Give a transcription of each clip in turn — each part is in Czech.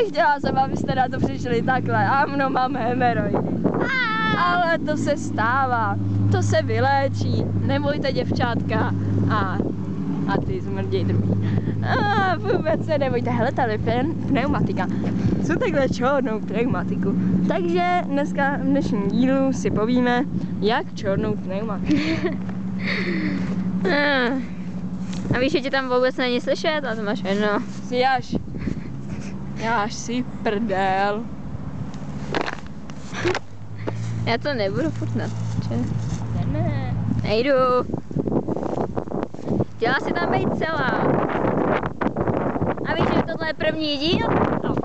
Nechtěla jsem, abyste na to přišli takhle. Ano, mám hemeroidy. Ale to se stává. To se vyléčí. Nebojte, děvčátka. A ty zmrdí druhý. Vůbec se nebojte. Hele, tady pneumatika. Co takhle čornou pneumatiku? Takže dneska v dnešním dílu si povíme, jak čornout pneumatiku. A víš, že tě tam vůbec není slyšet? A to máš jedno. Jáš si prdel. Já to nebudu furt natáčet. Ne. Nejdu. Chtěla si tam být celá. A víš, že tohle je první díl? No.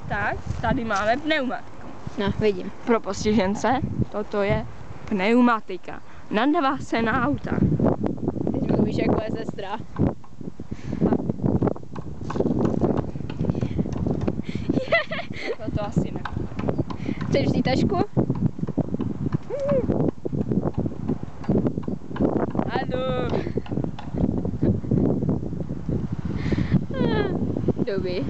Tak, tady máme pneumatiku. No, vidím. Pro postižence toto je pneumatika. Nadává se na auta. Teď mluvíš jako je sestra. To asi ne. Chceš vzít tašku? Ano. Dobrý.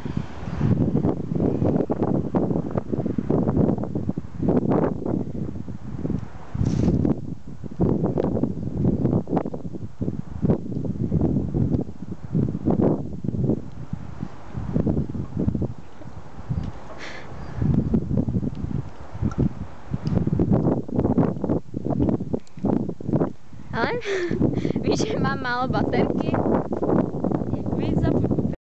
Ale víš, že mám málo baterky?